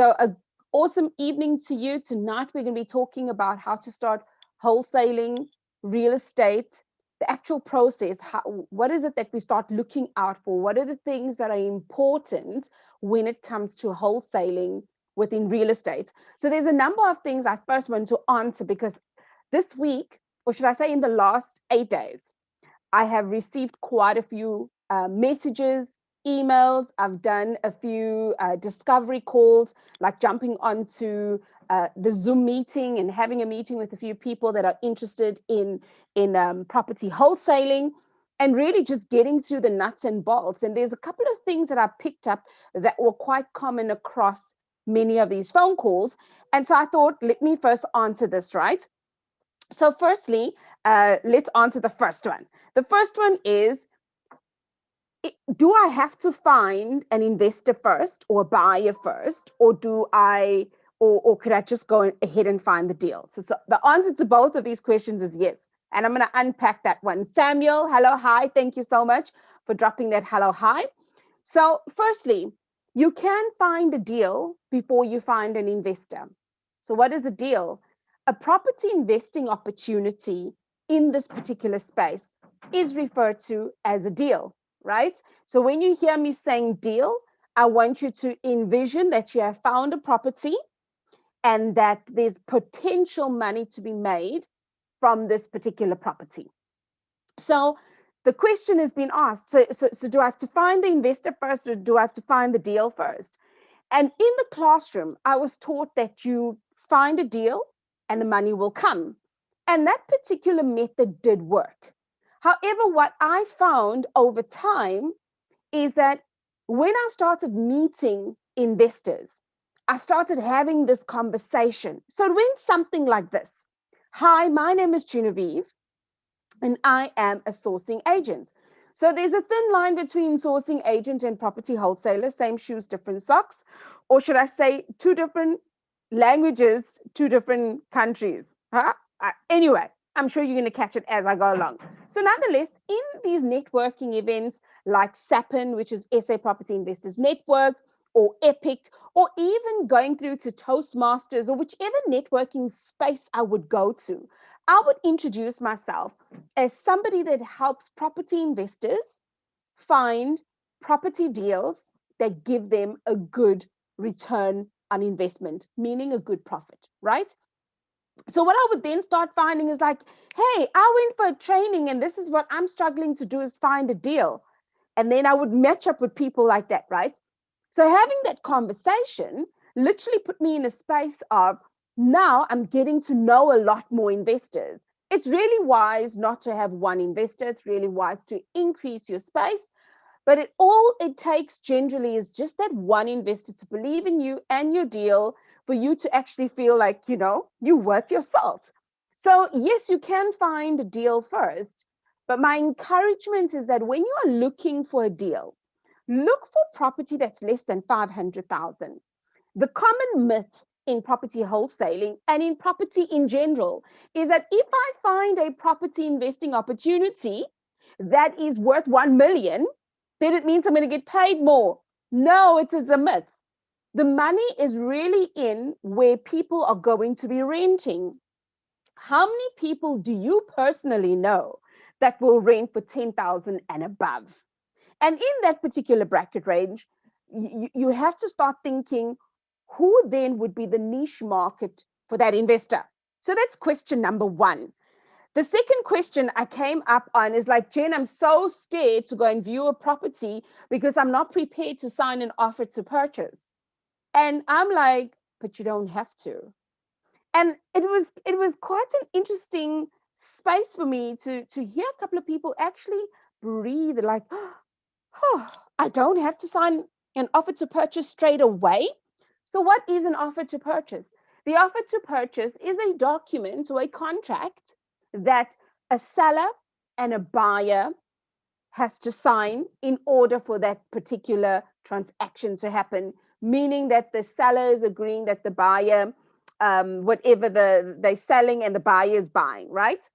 So an awesome evening to you. Tonight we're going to be talking about how to start wholesaling real estate, the actual process. What is it that we start looking out for? What are the things that are important when it comes to wholesaling within real estate? So there's a number of things I first want to answer, because this week, or should I say in the last 8 days, I have received quite a few messages, emails. I've done a few discovery calls, like jumping onto the Zoom meeting and having a meeting with a few people that are interested in property wholesaling, and really just getting through the nuts and bolts. And there's a couple of things that I picked up that were quite common across many of these phone calls. And so I thought, let me first answer this, right? So firstly, let's answer the first one. The first one is, do I have to find an investor first or a buyer first, or or could I just go ahead and find the deal? So the answer to both of these questions is yes. And I'm going to unpack that one. Samuel, hello, hi. Thank you so much for dropping that hello, hi. So firstly, you can find a deal before you find an investor. So what is a deal? A property investing opportunity in this particular space is referred to as a deal, right? So when you hear me saying deal, I want you to envision that you have found a property and that there's potential money to be made from this particular property. So the question has been asked, so do I have to find the investor first, or do I have to find the deal first? And in the classroom, I was taught that you find a deal and the money will come. And that particular method did work. However, what I found over time is that when I started meeting investors, I started having this conversation. So it went something like this. Hi, my name is Genevieve, and I am a sourcing agent. So there's a thin line between sourcing agent and property wholesaler, same shoes, different socks, or should I say two different languages, two different countries. Huh? Anyway, I'm sure you're going to catch it as I go along. So nonetheless, in these networking events like SAPIN, which is SA Property Investors Network, or EPIC, or even going through to Toastmasters, or whichever networking space I would go to, I would introduce myself as somebody that helps property investors find property deals that give them a good return on investment, meaning a good profit, right? So what I would then start finding is like, hey, I went for a training and this is what I'm struggling to do, is find a deal. And then I would match up with people like that, right? So having that conversation literally put me in a space of, now I'm getting to know a lot more investors. It's really wise not to have one investor. It's really wise to increase your space. But all it takes generally is just that one investor to believe in you and your deal, for you to actually feel like, you're worth your salt. So yes, you can find a deal first. But my encouragement is that when you are looking for a deal, look for property that's less than 500,000. The common myth in property wholesaling and in property in general is that if I find a property investing opportunity that is worth 1 million, then it means I'm going to get paid more. No, it is a myth. The money is really in where people are going to be renting. How many people do you personally know that will rent for 10,000 and above? And in that particular bracket range, you have to start thinking, who then would be the niche market for that investor? So that's question number one. The second question I came up on is like, Jen, I'm so scared to go and view a property because I'm not prepared to sign an offer to purchase. And I'm like, but you don't have to. And it was quite an interesting space for me to hear a couple of people actually breathe like, oh, I don't have to sign an offer to purchase straight away. So what is an offer to purchase? The offer to purchase is a document or a contract that a seller and a buyer has to sign in order for that particular transaction to happen, meaning that the seller is agreeing that the buyer, whatever they're selling and the buyer is buying, right?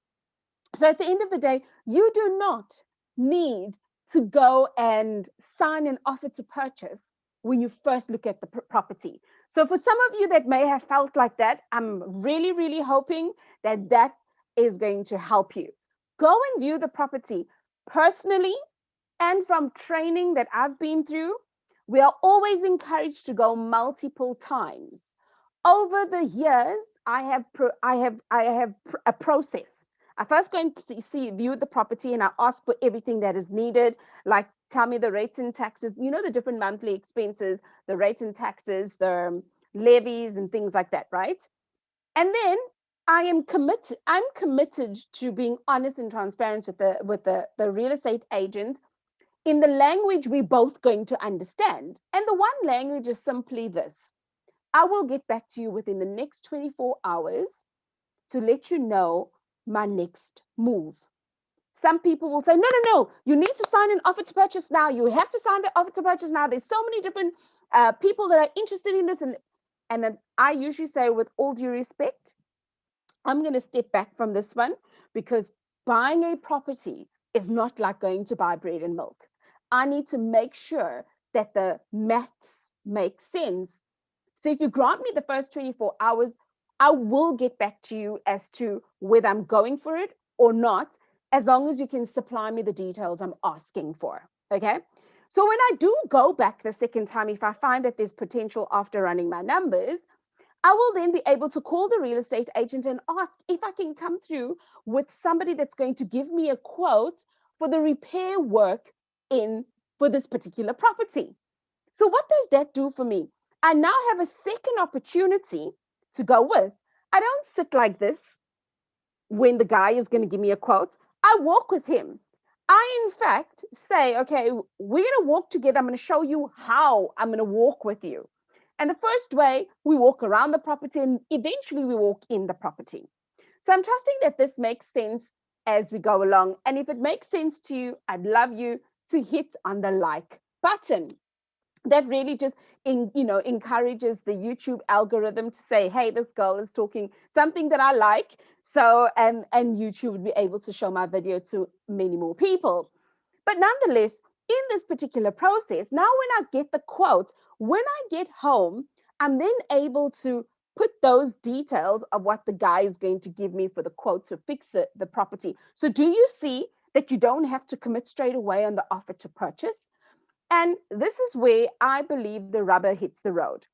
So at the end of the day, you do not need to go and sign an offer to purchase when you first look at the property. So for some of you that may have felt like that, I'm really, really hoping that that is going to help you. Go and view the property personally, and from training that I've been through, we are always encouraged to go multiple times. Over the years, I have a process. I first go and view the property, and I ask for everything that is needed, like tell me the rates and taxes, the different monthly expenses, the rates and taxes, the levies and things like that, right? And then I'm committed to being honest and transparent with the real estate agent in the language we're both going to understand. And the one language is simply this: I will get back to you within the next 24 hours to let you know my next move. Some people will say, no, no, no, you need to sign an offer to purchase now. You have to sign the offer to purchase now. There's so many different people that are interested in this. And then I usually say, with all due respect, I'm going to step back from this one, because buying a property is not like going to buy bread and milk. I need to make sure that the maths make sense. So if you grant me the first 24 hours, I will get back to you as to whether I'm going for it or not, as long as you can supply me the details I'm asking for. Okay. So when I do go back the second time, if I find that there's potential after running my numbers, I will then be able to call the real estate agent and ask if I can come through with somebody that's going to give me a quote for the repair work in for this particular property. So what does that do for me? I now have a second opportunity to go with. I don't sit like this when the guy is going to give me a quote. I walk with him. I, in fact, say, okay, we're going to walk together. I'm going to show you how I'm going to walk with you. And the first way, we walk around the property, and eventually we walk in the property. So I'm trusting that this makes sense as we go along. And if it makes sense to you, I'd love you to hit on the like button. That really just encourages the YouTube algorithm to say, hey, this girl is talking something that I like. So and YouTube would be able to show my video to many more people. But nonetheless, in this particular process, now when I get the quote, when I get home, I'm then able to put those details of what the guy is going to give me for the quote to fix the property. So do you see that you don't have to commit straight away on the offer to purchase? And this is where I believe the rubber hits the road.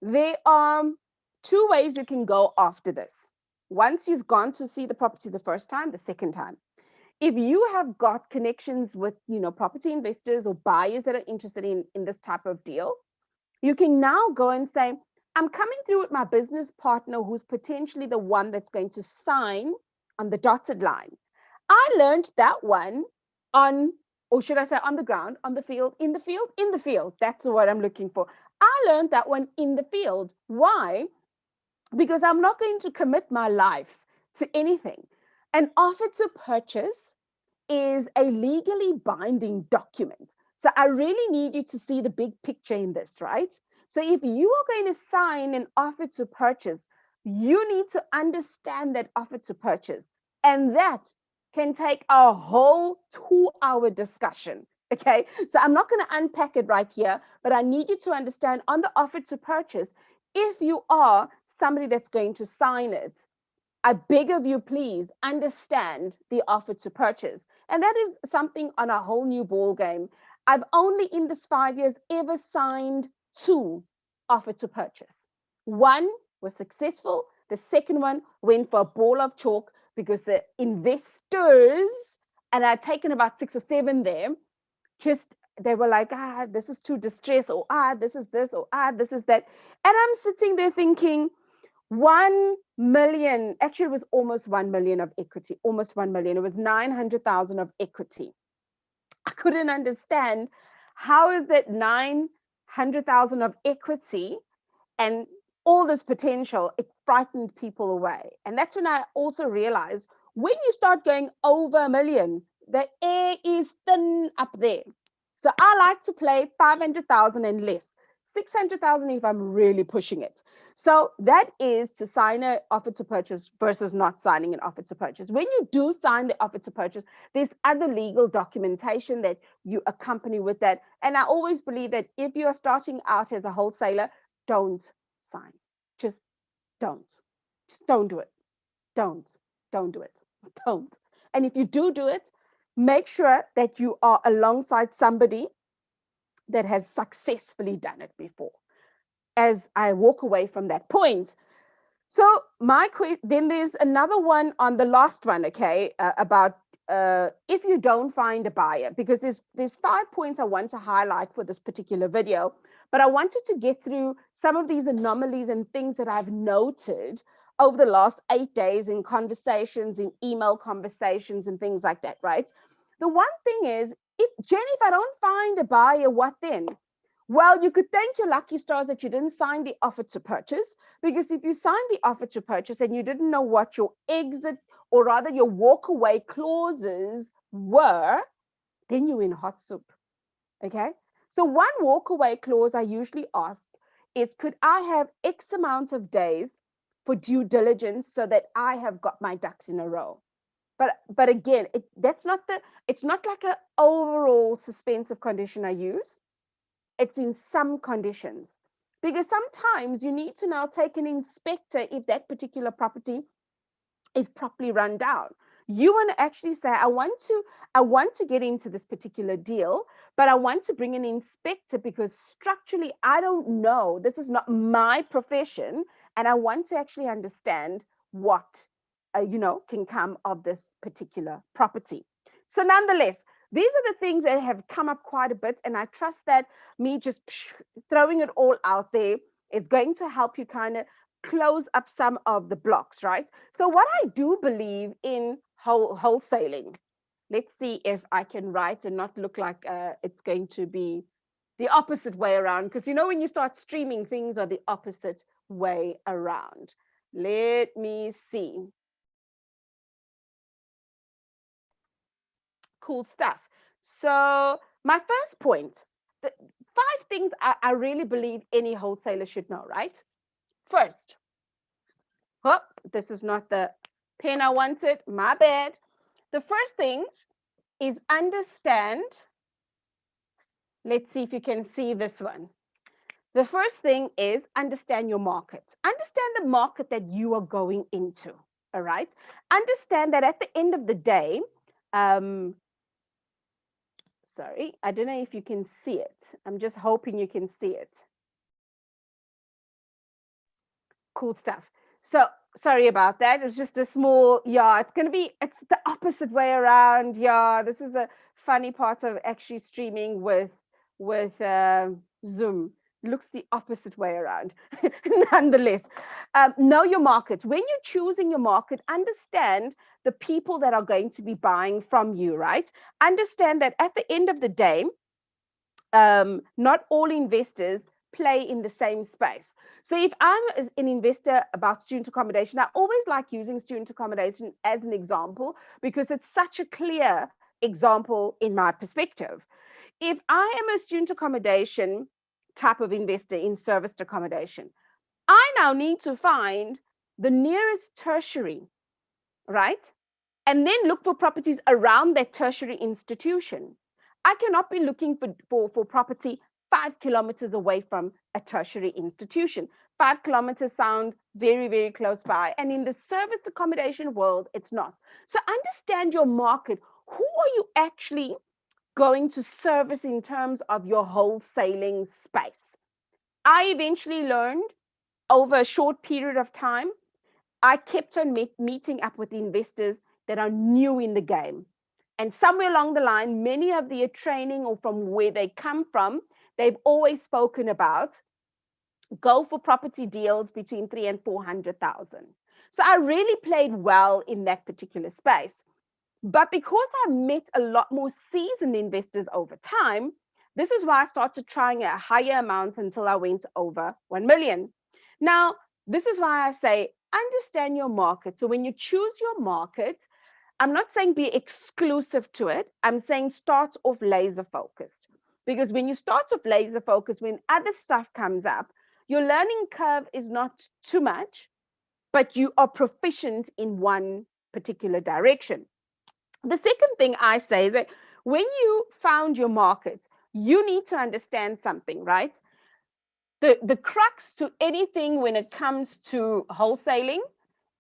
There are two ways you can go after this. Once you've gone to see the property the first time, the second time. If you have got connections with, property investors or buyers that are interested in this type of deal, you can now go and say, I'm coming through with my business partner who's potentially the one that's going to sign on the dotted line. I learned that one on, or should I say on the ground, on the field, in the field, in the field. That's what I'm looking for. I learned that one in the field. Why? Because I'm not going to commit my life to anything. An offer to purchase is a legally binding document. So I really need you to see the big picture in this, right? So if you are going to sign an offer to purchase, you need to understand that offer to purchase. And that can take a whole 2-hour discussion. Okay. So I'm not going to unpack it right here, but I need you to understand on the offer to purchase, if you are somebody that's going to sign it, I beg of you, please understand the offer to purchase. And that is something on a whole new ball game. I've only in this 5 years ever signed 2 offer to purchase. One was successful. The second one went for a ball of chalk because the investors, and I'd taken about 6 or 7 there, they were like, this is too distressed, or this is this, or this is that. And I'm sitting there thinking, 1 million, actually, it was almost 1 million of equity, almost 1 million. It was 900,000 of equity. I couldn't understand how is that 900,000 of equity and all this potential. It frightened people away. And that's when I also realized, when you start going over 1 million, the air is thin up there. So I like to play 500,000 and less, 600,000 if I'm really pushing it. So that is to sign an offer to purchase versus not signing an offer to purchase. When you do sign the offer to purchase, there's other legal documentation that you accompany with that. And I always believe that if you are starting out as a wholesaler, don't sign. Just don't. Just don't do it. Don't do it. Don't. And if you do it, make sure that you are alongside somebody that has successfully done it before. As I walk away from that point, so then there's another one on the last one, okay, about if you don't find a buyer, because there's 5 points I want to highlight for this particular video, but I wanted to get through some of these anomalies and things that I've noted over the last 8 days in conversations, in email conversations and things like that, right? The one thing is, if I don't find a buyer, what then? Well, you could thank your lucky stars that you didn't sign the offer to purchase, because if you signed the offer to purchase and you didn't know what your exit, or rather your walk away clauses were, then you're in hot soup. Okay. So one walk away clause I usually ask is, could I have X amount of days for due diligence so that I have got my ducks in a row? But again, it's not like an overall suspensive condition I use. It's in some conditions, because sometimes you need to now take an inspector if that particular property is properly run down. You want to actually say, I want to get into this particular deal, but I want to bring an inspector because structurally I don't know, this is not my profession, and I want to actually understand what can come of this particular property. So nonetheless, these are the things that have come up quite a bit, and I trust that me just throwing it all out there is going to help you kind of close up some of the blocks, right? So what I do believe in wholesaling, let's see if I can write and not look like it's going to be the opposite way around, because when you start streaming, things are the opposite way around. Let me see. Cool stuff. So my first point, the 5 things I really believe any wholesaler should know, right? First, this is not the pen I wanted, my bad. The first thing is understand. Let's see if you can see this one. The first thing is understand your market. Understand the market that you are going into, all right? Understand that at the end of the day, sorry, I don't know if you can see it. I'm just hoping you can see it. Cool stuff. So sorry about that. It was just a small, it's the opposite way around. Yeah, this is a funny part of actually streaming with Zoom. It looks the opposite way around. Nonetheless, know your market. When you're choosing your market, understand the people that are going to be buying from you, right? Understand that at the end of the day, not all investors play in the same space. So if I'm an investor about student accommodation, I always like using student accommodation as an example because it's such a clear example in my perspective. If I am a student accommodation type of investor in serviced accommodation, I now need to find the nearest tertiary, right? And then look for properties around that tertiary institution. I cannot be looking for property 5 kilometers away from a tertiary institution. 5 kilometers sound very, very close by. And in the service accommodation world, it's not. So understand your market. Who are you actually going to service in terms of your wholesaling space? I eventually learned over a short period of time, I kept on meeting up with investors that are new in the game. And somewhere along the line, many of their training or from where they come from, they've always spoken about go for property deals between 300,000 and 400,000. So I really played well in that particular space. But because I met a lot more seasoned investors over time, this is why I started trying at higher amounts until I went over 1 million. Now, this is why I say understand your market. So when you choose your market, I'm not saying be exclusive to it. I'm saying start off laser focused. Because when you start off laser focused, when other stuff comes up, your learning curve is not too much, but you are proficient in one particular direction. The second thing I say is that when you found your market, you need to understand something, right? The crux to anything when it comes to wholesaling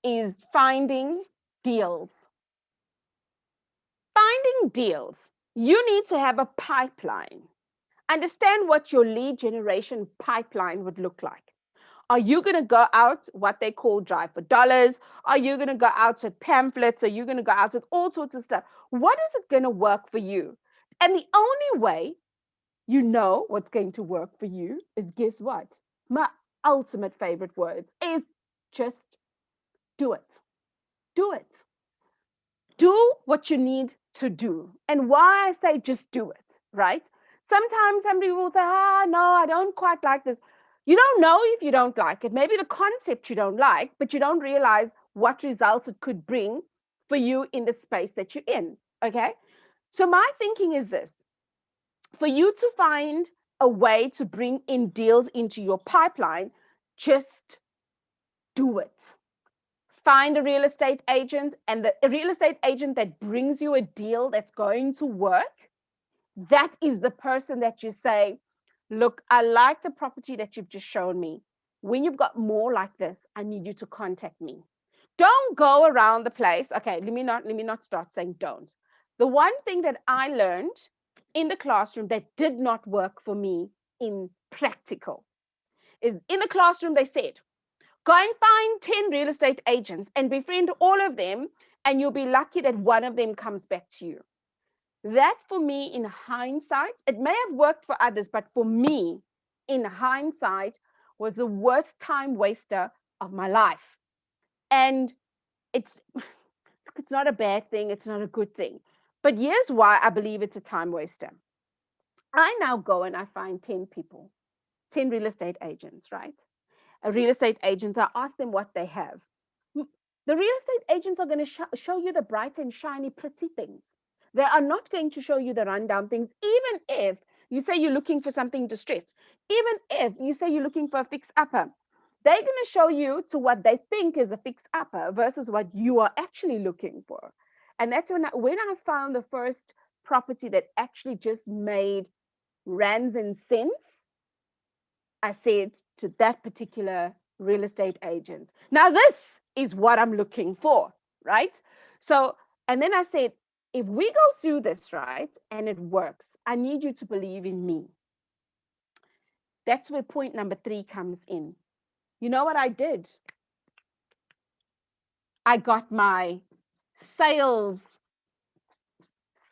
is finding deals. Finding deals. You need to have a pipeline. Understand what your lead generation pipeline would look like. Are you going to go out what they call drive for dollars? Are you going to go out with pamphlets? Are you going to go out with all sorts of stuff? What is it going to work for you? And the only way you know what's going to work for you is, guess what? My ultimate favorite words is just do it. Do it. Do what you need to do. And why I say just do it, right? Sometimes somebody will say, no, I don't quite like this. You don't know if you don't like it. Maybe the concept you don't like, but you don't realize what results it could bring for you in the space that you're in. Okay. So my thinking is this: for you to find a way to bring in deals into your pipeline, just do it. Find a real estate agent, and the real estate agent that brings you a deal that's going to work, that is the person that you say, look, I like the property that you've just shown me. When you've got more like this, I need you to contact me. Don't go around the place. Okay, let me not start saying don't. The one thing that I learned in the classroom that did not work for me in practical is, in the classroom they said, go and find 10 real estate agents and befriend all of them, and you'll be lucky that one of them comes back to you. That, for me, in hindsight, it may have worked for others, but for me, in hindsight, was the worst time waster of my life. And it's not a bad thing. It's not a good thing. But here's why I believe it's a time waster. I now go and I find 10 people, 10 real estate agents, right? A real estate agents, I ask them what they have. The real estate agents are going to show you the bright and shiny, pretty things. They are not going to show you the rundown things, even if you say you're looking for something distressed, even if you say you're looking for a fix upper. They're going to show you to what they think is a fix upper versus what you are actually looking for. And that's when I found the first property that actually just made rands and cents, I said to that particular real estate agent, now this is what I'm looking for, right? So, and then I said, if we go through this, right, and it works, I need you to believe in me. That's where point number 3 comes in. You know what I did? I got my sales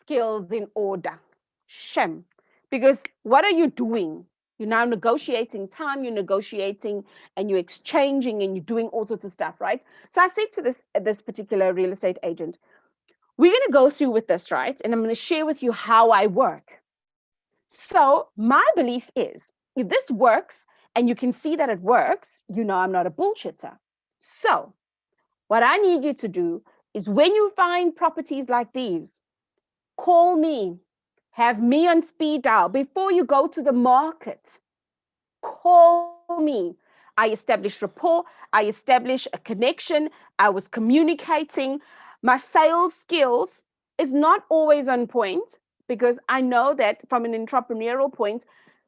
skills in order. Shem. Because what are you doing? You're now negotiating time, you're negotiating and you're exchanging and you're doing all sorts of stuff, right? So I said to this particular real estate agent, we're going to go through with this, right? And I'm going to share with you how I work. So my belief is, if this works and you can see that it works, you know I'm not a bullshitter. So what I need you to do is, when you find properties like these, call me, have me on speed dial before you go to the market. Call me. I established rapport. I established a connection. I was communicating. My sales skills is not always on point, because I know that from an entrepreneurial point,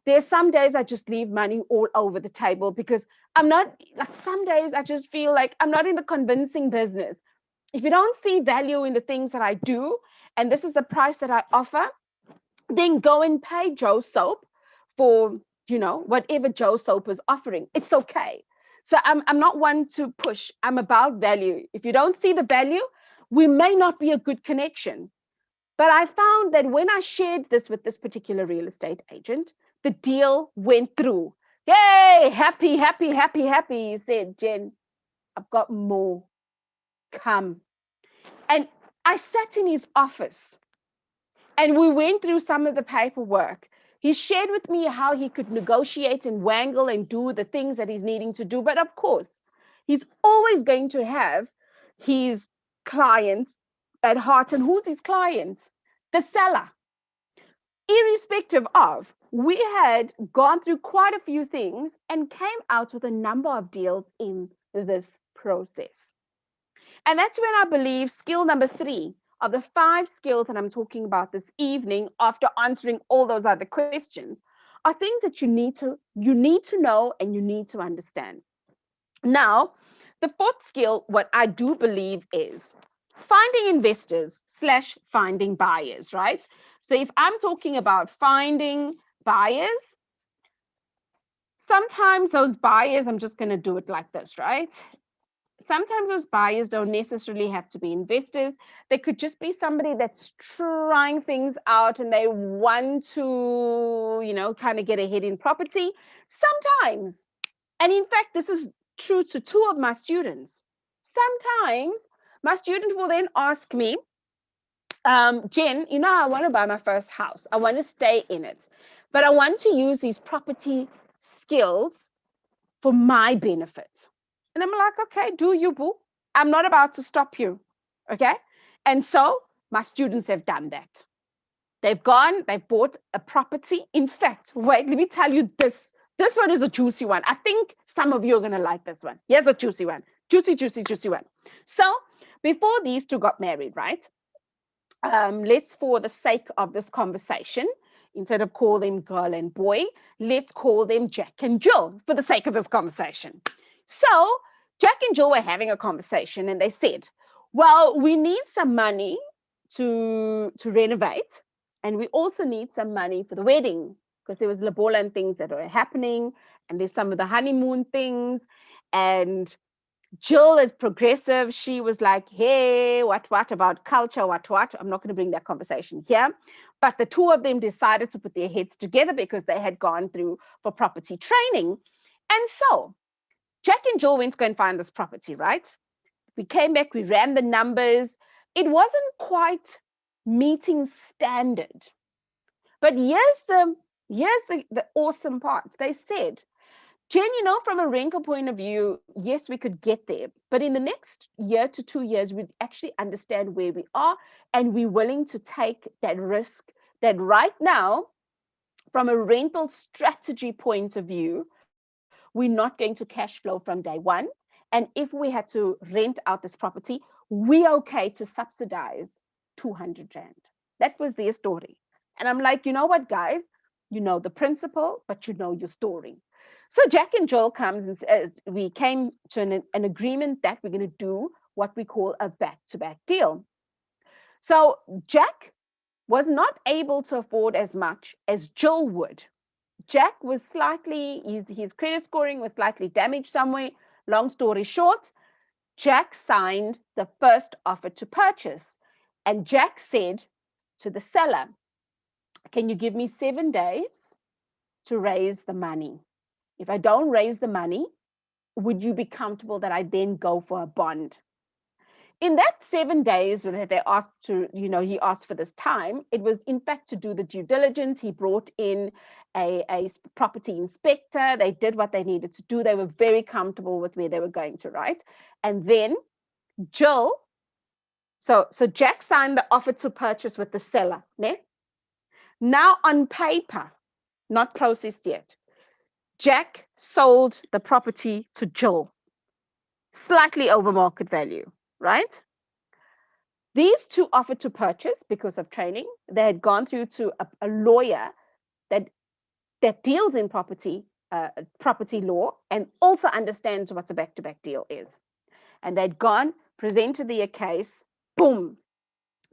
there's some days I just leave money all over the table because I'm not, like, some days I just feel like I'm not in the convincing business. If you don't see value in the things that I do, and this is the price that I offer, then go and pay Joe Soap for, whatever Joe Soap is offering. It's okay. So I'm not one to push. I'm about value. If you don't see the value, we may not be a good connection. But I found that when I shared this with this particular real estate agent, the deal went through. Yay, happy, happy, happy, happy. He said, Jen, I've got more. Come. And I sat in his office and we went through some of the paperwork. He shared with me how he could negotiate and wangle and do the things that he's needing to do. But of course, he's always going to have his clients at heart. And who's his clients? The seller. Irrespective of, we had gone through quite a few things and came out with a number of deals in this process. And that's when I believe skill number 3 of the 5 skills that I'm talking about this evening, after answering all those other questions, are things that you need to know and you need to understand. Now, the fourth skill, what I do believe is finding investors / finding buyers, right? So if I'm talking about finding buyers, sometimes those buyers, I'm just going to do it like this, right? Sometimes those buyers don't necessarily have to be investors. They could just be somebody that's trying things out and they want to, kind of get ahead in property. Sometimes, and in fact, this is true to two of my students. Sometimes my student will then ask me, Jen, I want to buy my first house. I want to stay in it, but I want to use these property skills for my benefit. And I'm like, okay, do you, boo? I'm not about to stop you. Okay. And so my students have done that. They've bought a property. In fact, wait, let me tell you this. This one is a juicy one. I think some of you are going to like this one. Here's a juicy one. Juicy one. So before these two got married, right? Let's, for the sake of this conversation, instead of call them girl and boy, let's call them Jack and Jill for the sake of this conversation. So Jack and Jill were having a conversation and they said, well, we need some money to renovate, and we also need some money for the wedding, because there was lobola and things that were happening, and there's some of the honeymoon things. And Jill is progressive. She was like, hey, what about culture? What? I'm not going to bring that conversation here. But the two of them decided to put their heads together because they had gone through for property training. And so Jack and Jill went to go and find this property, right? We came back, we ran the numbers. It wasn't quite meeting standard. But here's the awesome part. They said, Jen, from a rental point of view, yes, we could get there. But in the next year to 2 years, we actually understand where we are, and we're willing to take that risk that right now, from a rental strategy point of view, we're not going to cash flow from day one. And if we had to rent out this property, we're okay to subsidize 200 Rand. That was their story. And I'm like, you know what, guys? You know the principle, but you know your story. So Jack and Jill comes and says, we came to an agreement that we're going to do what we call a back-to-back deal. So Jack was not able to afford as much as Jill would. Jack was his credit scoring was slightly damaged somewhere. Long story short, Jack signed the first offer to purchase. And Jack said to the seller, can you give me 7 days to raise the money? If I don't raise the money, would you be comfortable that I then go for a bond? In that 7 days that they asked to, he asked for this time, it was in fact to do the due diligence. He brought in a property inspector. They did what they needed to do. They were very comfortable with where they were going to, right? And then Jill, so Jack signed the offer to purchase with the seller. Ne? Now on paper, not processed yet, Jack sold the property to Jill, slightly over market value, right? These two offered to purchase because of training. They had gone through to a lawyer that deals in property law and also understands what a back-to-back deal is. And they'd gone, presented their case, boom.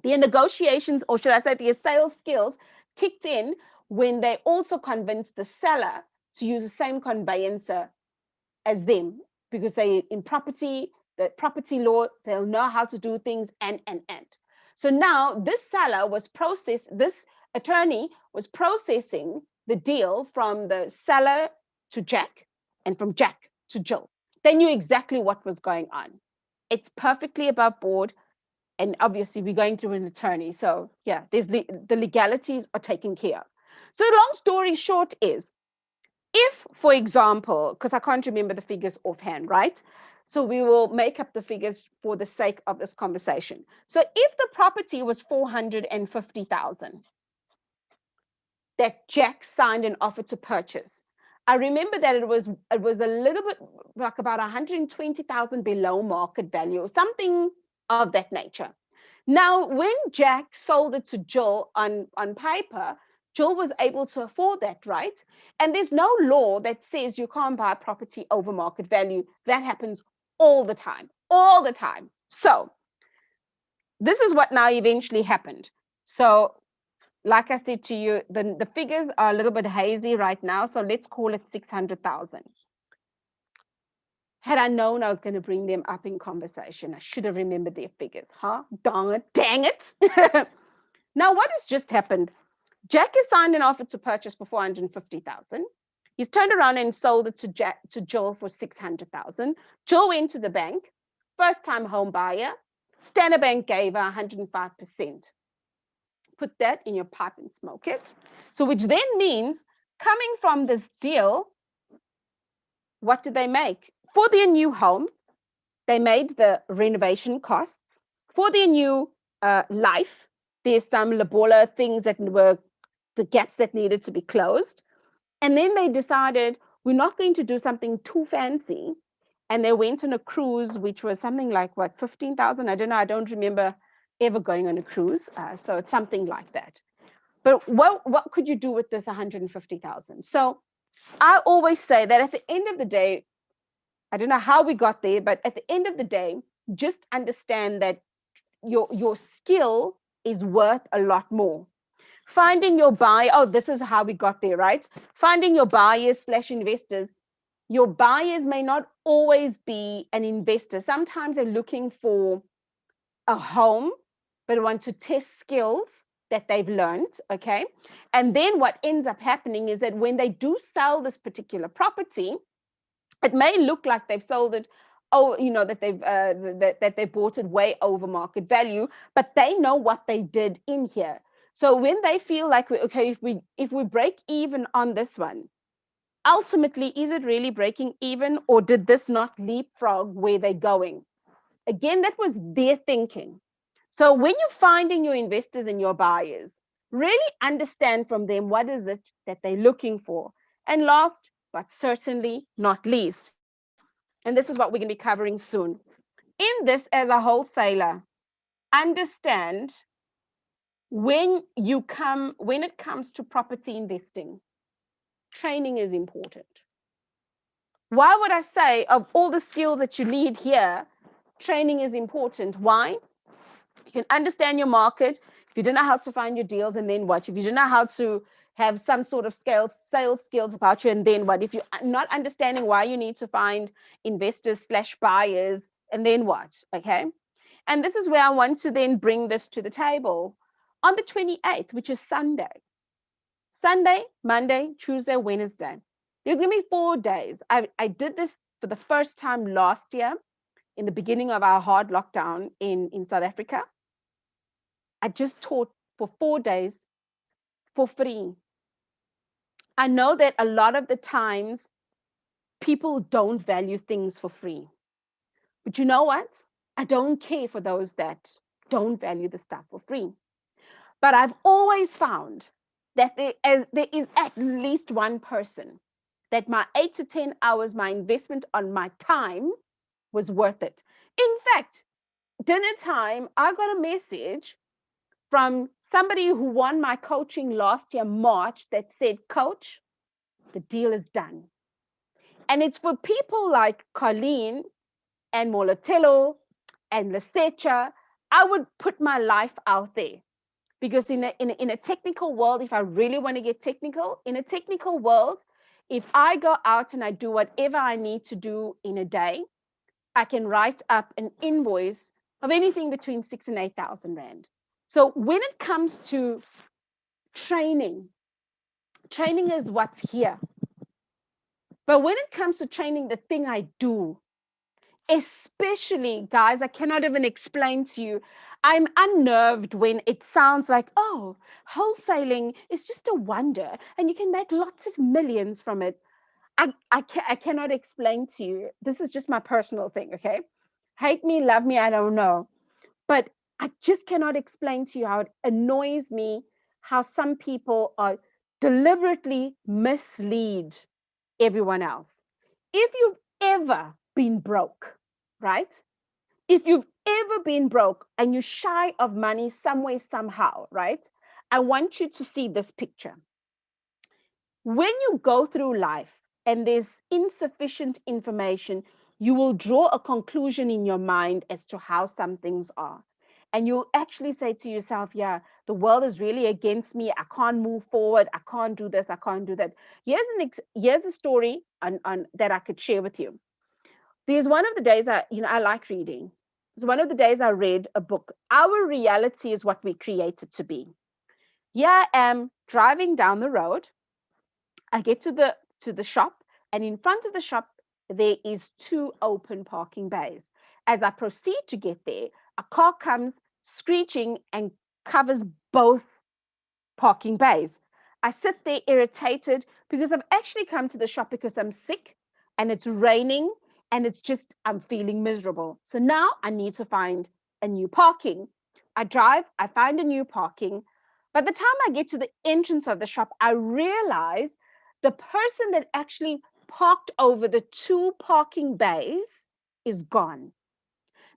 Their negotiations, or should I say their sales skills, kicked in when they also convinced the seller to use the same conveyancer as them, because they in property, the property law, they'll know how to do things and. So now this attorney was processing the deal from the seller to Jack and from Jack to Jill. They knew exactly what was going on. It's perfectly above board. And obviously we're going through an attorney. So yeah, the legalities are taken care of. So the long story short is, if, for example, because I can't remember the figures offhand, right? So we will make up the figures for the sake of this conversation. So if the property was 450,000 that Jack signed an offer to purchase, I remember that it was a little bit like about 120,000 below market value or something of that nature. Now, when Jack sold it to Jill on paper, Jill was able to afford that, right? And there's no law that says you can't buy property over market value. That happens all the time, all the time. So this is what now eventually happened. So like I said to you, the figures are a little bit hazy right now. So let's call it 600,000. Had I known I was going to bring them up in conversation, I should have remembered their figures, huh? Dang it. Now, what has just happened? Jack has signed an offer to purchase for 450,000. He's turned around and sold it to Jill for 600,000. Jill went to the bank, first-time home buyer. Standard Bank gave her 105%. Put that in your pipe and smoke it. So, which then means coming from this deal, what did they make? For their new home, they made the renovation costs. For their new life, there's some labola things that were the gaps that needed to be closed. And then they decided we're not going to do something too fancy. And they went on a cruise, which was something like what, 15,000? I don't know. I don't remember ever going on a cruise. So it's something like that. But what could you do with this 150,000? So I always say that at the end of the day, I don't know how we got there, but at the end of the day, just understand that your skill is worth a lot more. Finding your buyer, oh, this is how we got there, right? Finding your buyers / investors. Your buyers may not always be an investor. Sometimes they're looking for a home, but want to test skills that they've learned, okay? And then what ends up happening is that when they do sell this particular property, it may look like they've sold it, that they bought it way over market value, but they know what they did in here. So when they feel like, okay, if we break even on this one, ultimately, is it really breaking even, or did this not leapfrog where they're going? Again, that was their thinking. So when you're finding your investors and your buyers, really understand from them what is it that they're looking for. And last, but certainly not least, and this is what we're going to be covering soon. In this, as a wholesaler, understand when it comes to property investing, training is important. Why would I say of all the skills that you need here, training is important? Why? You can understand your market. If you don't know how to find your deals, and then what? If you don't know how to have some sort of sales skills about you, and then what? If you're not understanding why you need to find investors / buyers, and then what? Okay. And this is where I want to then bring this to the table. On the 28th, which is Sunday, Monday, Tuesday, Wednesday, there's going to be 4 days. I did this for the first time last year in the beginning of our hard lockdown in South Africa. I just taught for 4 days for free. I know that a lot of the times people don't value things for free. But you know what? I don't care for those that don't value the stuff for free. But I've always found that there is at least one person that my 8 to 10 hours, my investment on my time was worth it. In fact, dinner time, I got a message from somebody who won my coaching last year, March, that said, Coach, the deal is done. And it's for people like Colleen and Molatello and Lasecha. I would put my life out there. Because in a technical world, if I really want to get technical, in a technical world, if I go out and I do whatever I need to do in a day, I can write up an invoice of anything between 6,000 and 8,000 Rand. So when it comes to training is what's here. But when it comes to training, the thing I do, especially, guys, I cannot even explain to you. I'm unnerved when it sounds like, oh, wholesaling is just a wonder and you can make lots of millions from it. I cannot explain to you. This is just my personal thing, okay? Hate me, love me, I don't know. But I just cannot explain to you how it annoys me how some people are deliberately mislead everyone else. If you've ever been broke, right? If you've ever been broke and you're shy of money some way, somehow, right? I want you to see this picture. When you go through life and there's insufficient information, you will draw a conclusion in your mind as to how some things are. And you'll actually say to yourself, yeah, the world is really against me. I can't move forward. I can't do this. I can't do that. Here's a story on that I could share with you. There's one of the days I like reading. It's one of the days I read a book. Our reality is what we create it to be. Here I am driving down the road. I get to the shop, and in front of the shop there is 2 open parking bays. As I proceed to get there, a car comes screeching and covers both parking bays. I sit there irritated because I've actually come to the shop because I'm sick and it's raining and I'm feeling miserable. So now I need to find a new parking. I drive, I find a new parking. By the time I get to the entrance of the shop, I realize the person that actually parked over the 2 parking bays is gone.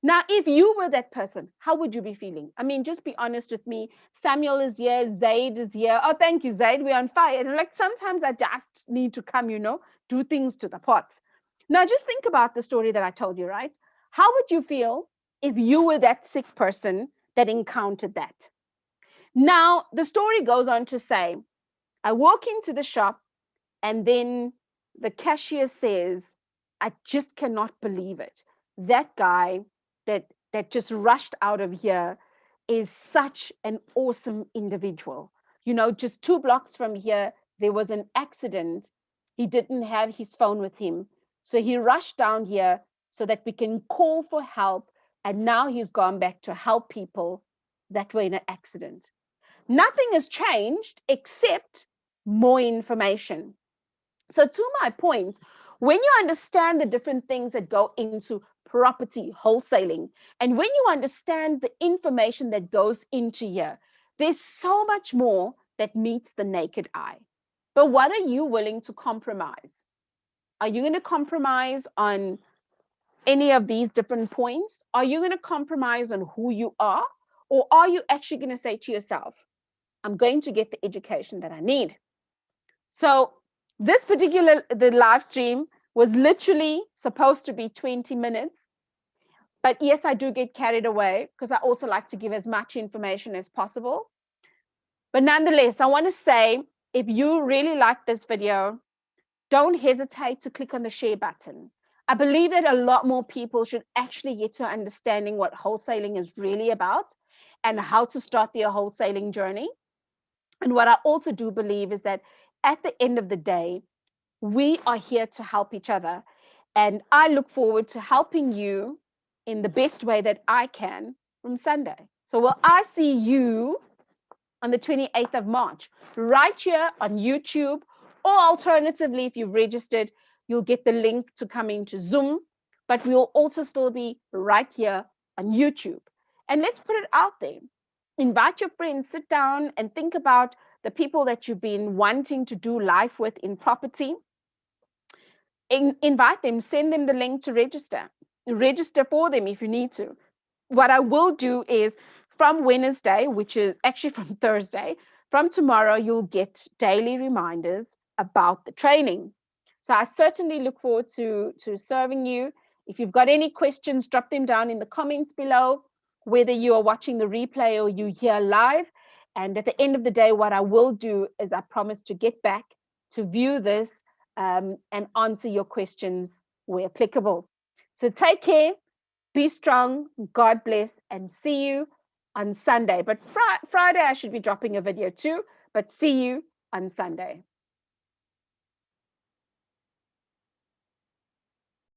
Now, if you were that person, how would you be feeling? I mean, just be honest with me. Samuel is here, Zaid is here. Oh, thank you, Zaid. We're on fire. And like sometimes I just need to come, do things to the pots. Now, just think about the story that I told you, right? How would you feel if you were that sick person that encountered that? Now, the story goes on to say, I walk into the shop and then the cashier says, I just cannot believe it. That guy that just rushed out of here is such an awesome individual. Just 2 blocks from here, there was an accident. He didn't have his phone with him. So he rushed down here so that we can call for help. And now he's gone back to help people that were in an accident. Nothing has changed except more information. So to my point, when you understand the different things that go into property wholesaling, and when you understand the information that goes into here, there's so much more that meets the naked eye. But what are you willing to compromise? Are you going to compromise on any of these different points? Are you going to compromise on who you are? Or are you actually going to say to yourself, I'm going to get the education that I need? So the live stream was literally supposed to be 20 minutes. But yes, I do get carried away because I also like to give as much information as possible. But nonetheless, I want to say, if you really like this video, don't hesitate to click on the share button. I believe that a lot more people should actually get to understanding what wholesaling is really about and how to start their wholesaling journey. And what I also do believe is that at the end of the day, we are here to help each other. And I look forward to helping you in the best way that I can from Sunday. So will I see you on the 28th of March, right here on YouTube, or alternatively, if you've registered, you'll get the link to come into Zoom, but we'll also still be right here on YouTube. And let's put it out there. Invite your friends, sit down and think about the people that you've been wanting to do life with in property. Invite them, send them the link to register for them if you need to. What I will do is from Wednesday, which is actually from Thursday, from tomorrow, you'll get daily reminders about the training. So I certainly look forward to serving you. If you've got any questions, drop them down in the comments below, whether you are watching the replay or you here live. And at the end of the day, what I will do is I promise to get back to view this and answer your questions where applicable. So take care, be strong, God bless, and see you on Sunday. But Friday, I should be dropping a video too, but see you on Sunday.